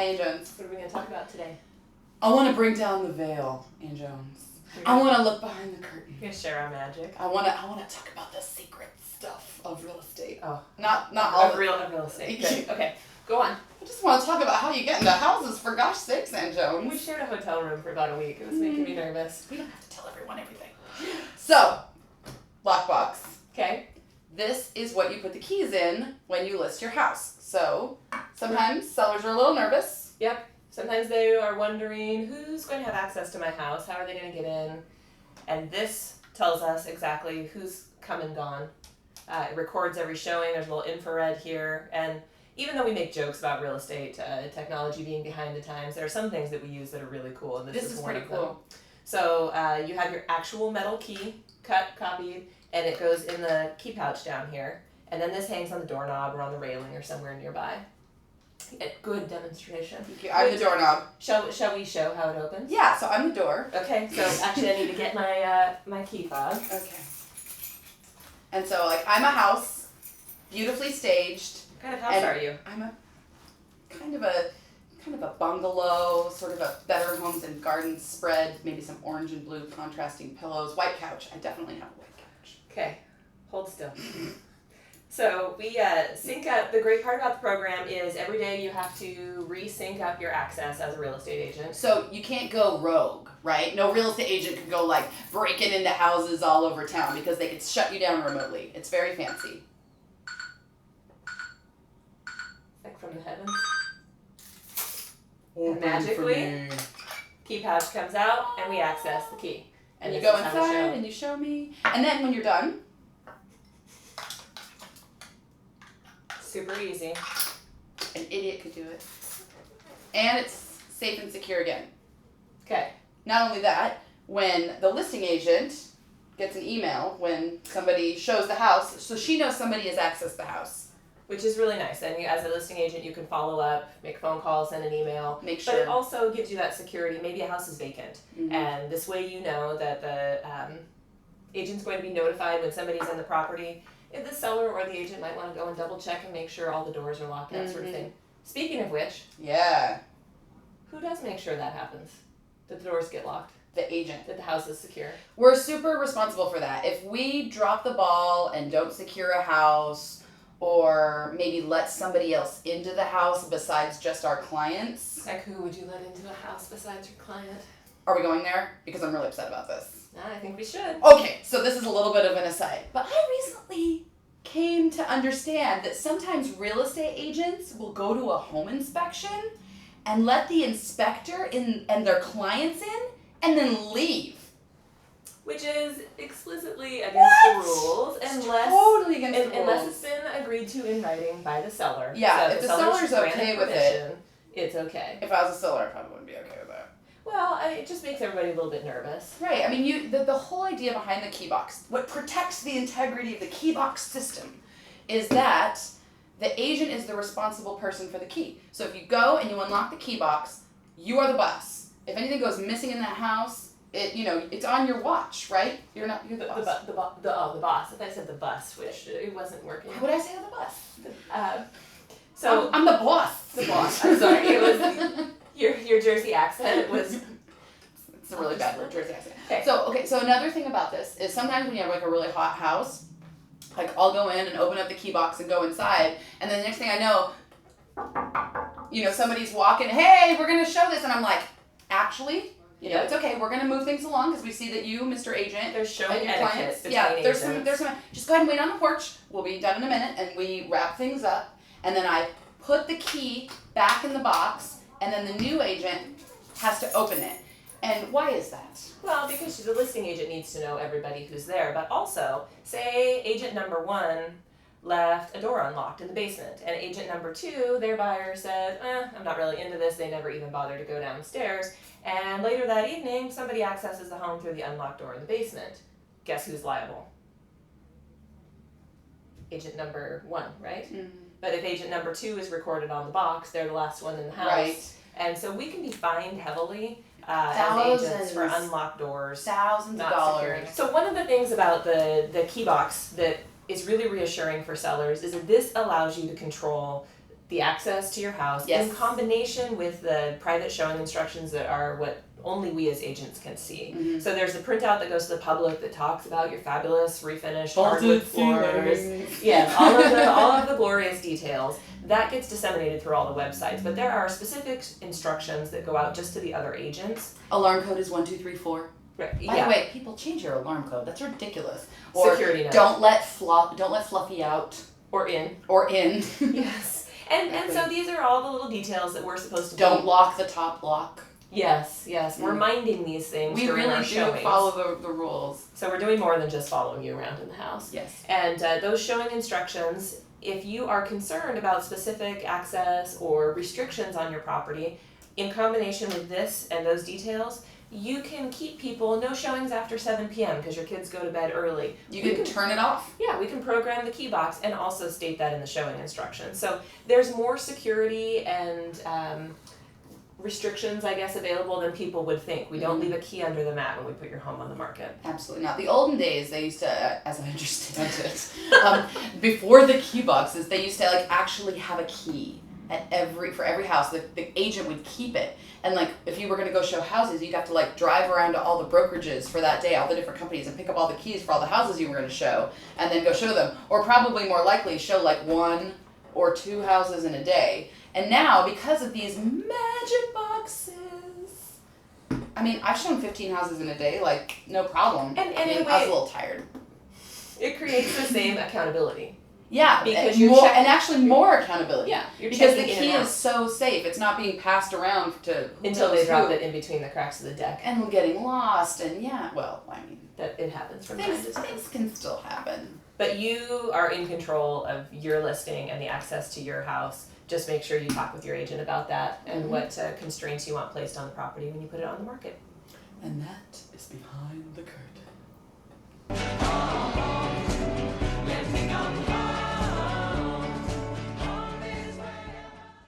Ann Jones. What are we going to talk about today? I want to bring down the veil, Ann Jones. I want to look behind the curtain. You're going to share our magic. I want to talk about the secret stuff of real estate. Oh, not all of real estate. Good. Okay, go on. I just want to talk about how you get into houses, for gosh sakes, Ann Jones. We shared a hotel room for about a week. It was making me nervous. We don't have to tell everyone everything. So, lockbox. Okay. This is what you put the keys in when you list your house. So, sometimes sellers are a little nervous. Yep. Sometimes they are wondering who's going to have access to my house, how are they going to get in, and this tells us exactly who's come and gone. It records every showing. There's a little infrared here, and even though we make jokes about real estate technology being behind the times, there are some things that we use that are really cool, and this is one pretty of them. cool. So you have your actual metal key copied, and it goes in the key pouch down here, and then this hangs on the doorknob or on the railing or somewhere nearby. Good demonstration. I'm the doorknob. Shall we show how it opens? Yeah, so I'm the door. Okay, so actually I need to get my key fob. Okay. And so, I'm a house, beautifully staged. What kind of house are you? I'm a kind of a bungalow, sort of a Better Homes and Gardens spread, maybe some orange and blue contrasting pillows, white couch. I definitely have a white couch. Okay, hold still. So we sync up. The great part about the program is every day you have to resync up your access as a real estate agent. So you can't go rogue, right? No real estate agent could go breaking into houses all over town because they could shut you down remotely. It's very fancy. Like from the heavens. Open magically, key pouch comes out and we access the key. And you go inside and you show me. And then when you're done, super easy. an idiot could do it. And it's safe and secure again. Okay. Not only that, when the listing agent gets an email when somebody shows the house, so she knows somebody has accessed the house. Which is really nice. And as a listing agent, you can follow up, make phone calls, send an email. Make sure. But it also gives you that security. Maybe a house is vacant. Mm-hmm. And this way you know that the agent's going to be notified when somebody's in the property. If the seller or the agent might want to go and double check and make sure all the doors are locked, that sort of thing. Speaking of which, Yeah. who does make sure that happens? That the doors get locked? The agent. That the house is secure? We're super responsible for that. If we drop the ball and don't secure a house, or maybe let somebody else into the house besides just our clients. Like who would you let into a house besides your client? Are we going there? Because I'm really upset about this. I think we should. Okay, so this is a little bit of an aside. But I recently came to understand that sometimes real estate agents will go to a home inspection and let the inspector and their clients in and then leave. Which is explicitly against the rules, Totally against the rules. Unless it's been agreed to in writing by the seller. Yeah, so if the seller's okay with it, it's okay. If I was a seller, I probably wouldn't be okay with that. Well, it just makes everybody a little bit nervous. Right. I mean, the whole idea behind the key box, what protects the integrity of the key box system, is that the agent is the responsible person for the key. So if you go and you unlock the key box, you are the boss. If anything goes missing in that house, it's on your watch, right? You're the boss. The boss. If I said the bus, which it wasn't working. Why would I say the bus? So I'm the boss. The boss. I'm sorry. It was your Jersey accent was. It's a really bad Jersey accent. Okay. So another thing about this is sometimes when you have a really hot house, I'll go in and open up the key box and go inside, and then the next thing I know, somebody's walking. Hey, we're gonna show this, and I'm like, actually. It's okay. We're gonna move things along because we see that you, Mr. Agent, there's showing and your clients. There's some. Just go ahead and wait on the porch. We'll be done in a minute, and we wrap things up, and then I put the key back in the box, and then the new agent has to open it. And why is that? Well, because the listing agent needs to know everybody who's there, but also, say agent number 1 left a door unlocked in the basement, and agent number 2, their buyer said, I'm not really into this, they never even bothered to go downstairs, and later that evening, somebody accesses the home through the unlocked door in the basement. Guess who's liable? Agent number 1, right? Mm-hmm. But if agent number 2 is recorded on the box, they're the last one in the house. Right. And so we can be fined heavily as agents for unlocked doors. Thousands of dollars. Securing. So one of the things about the key box that is really reassuring for sellers is that this allows you to control the access to your house Yes. in combination with the private showing instructions that are what only we as agents can see. Mhm. So there's a printout that goes to the public that talks about your fabulous refinished hardwood floors. Yeah, all of the glorious details. That gets disseminated through all the websites, but there are specific instructions that go out just to the other agents. Alarm code is 1234. Right. By Yeah. the way, people change your alarm code. That's ridiculous. Or Security note. don't let Fluffy out Or in. or in. Yes. And so these are all the little details that we're supposed to Don't be. lock the top lock. Yes. We're Mm. minding these things We during really our do showings. follow the rules. So we're doing more than just following you around in the house. Yes. And those showing instructions, if you are concerned about specific access or restrictions on your property, in combination with this and those details, you can keep people no showings after 7 p.m. because your kids go to bed early. You can turn it off. Yeah, we can program the key box and also state that in the showing instructions. So there's more security and restrictions, I guess, available than people would think. We don't leave a key under the mat when we put your home on the market. Absolutely not. The olden days, they used to, as I understand it, before the key boxes, they used to like actually have a key for every house. The agent would keep it, and like if you were going to go show houses, you'd have to like drive around to all the brokerages for that day, all the different companies, and pick up all the keys for all the houses you were going to show, and then go show them, or probably more likely show like 1 or 2 houses in a day. And now, because of these magic boxes, I mean, I've shown 15 houses in a day, like, no problem. And I mean, in a I was way, a little tired. it creates the same accountability. Yeah, Because and you're more, checking- and actually more accountability. Yeah, you're Because the checking in key and out is so safe. It's not being passed around to who until knows they drop who. it in between the cracks of the deck. And getting lost, and well, I mean, That it happens from time to time. things can still happen. But you are in control of your listing and the access to your house. Just make sure you talk with your agent about that and what constraints you want placed on the property when you put it on the market. And that is behind the curtain.